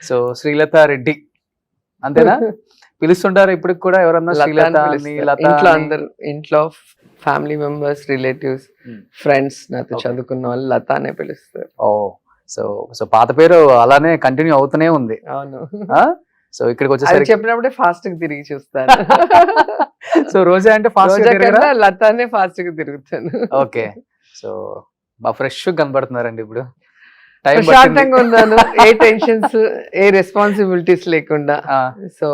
So Srilatha Reddy అంతేనా? పిలుస్తుంటారు ఇప్పటికి కూడా ఎవరన్నా శ్రీలత అని, లత ఇంట్లో అని? అందరు, ఇంట్లో ఫ్యామిలీ మెంబర్స్, రిలేటివ్స్, ఫ్రెండ్స్ నాతో Okay. చదువుకున్న వాళ్ళు లత అనే పిలుస్తారు. ఓ సో సో పాత పేరు అలానే కంటిన్యూ అవుతూనే ఉంది. అవును, సో ఇక్కడికి అది వచ్చేసరికి చెప్పినప్పుడే ఫాస్ట్ గా తిరిగి చూస్తాను. సో రోజా అంటే ఫాస్ట్ రోజా కన్నా లత అనే ఫాస్ట్ గా తిరుగుతాను. ఓకే. సో బాగా ఫ్రెష్ కనబడుతున్నారండి ఇప్పుడు. టైం ప్రశాంతంగా ఉన్నాను, ఏ టెన్షన్స్, ఏ రెస్పాన్సిబిలిటీస్ లేకుండా. సో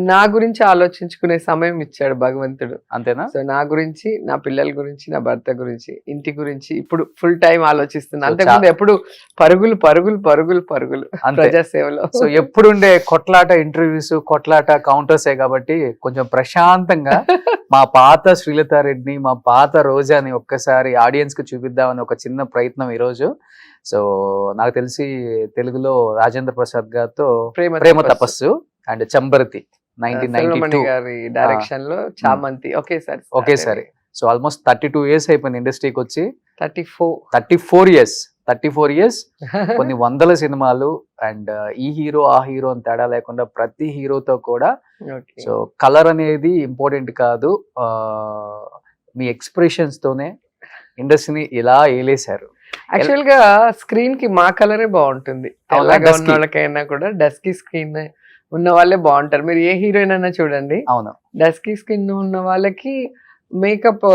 నా గురించి ఆలోచించుకునే సమయం ఇచ్చాడు భగవంతుడు. అంతేనా? సో నా గురించి, నా పిల్లల గురించి, నా భర్త గురించి, ఇంటి గురించి ఇప్పుడు ఫుల్ టైం ఆలోచిస్తున్నా. So, అంతకుముందు ఎప్పుడు పరుగులు పరుగులు పరుగులు పరుగులు అంతే. ప్రజాసేవలో. సో ఎప్పుడు ఉండే కొట్లాట ఇంటర్వ్యూస్, కొట్లాట కౌంటర్సే కాబట్టి కొంచెం ప్రశాంతంగా మా పాత శ్రీలత రెడ్డిని, మా పాత రోజాని ఒక్కసారి ఆడియన్స్ కి చూపిద్దామని ఒక చిన్న ప్రయత్నం ఈ రోజు. సో నాకు తెలిసి తెలుగులో రాజేంద్ర ప్రసాద్ గారితో ప్రేమ తపస్సు అండ్ చంబరతి 1992 గారి డైరెక్షన్ లో చామంతి ఒకేసారి. సో ఆల్మోస్ట్ 32 years అయిపోయింది ఇండస్ట్రీకి వచ్చి. 34 34 years కొన్ని వందల సినిమాలు. అండ్ ఈ హీరో ఆ హీరో అని తేడా లేకుండా ప్రతి హీరోతో కూడా. సో కలర్ అనేది ఇంపార్టెంట్ కాదు, మీ ఎక్స్ప్రెషన్స్ తోనే ఇండస్ట్రీని ఇలా ఏలేశారు. యాక్చువల్ గా స్క్రీన్ కి మా కలరే బాగుంటుంది. తెల్లగా ఉన్న వాళ్ళకైనా కూడా డస్కీ స్కిన్ ఉన్న వాళ్ళే బాగుంటారు. మీరు ఏ హీరోయిన్ అయినా చూడండి, అవును, డస్కీ స్కిన్ ఉన్న వాళ్ళకి మేకప్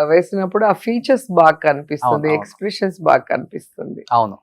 వేసినప్పుడు ఆ ఫీచర్స్ బాగా కనిపిస్తుంది, అవును. ఎక్స్ప్రెషన్స్ బాగా కనిపిస్తుంది. అవును.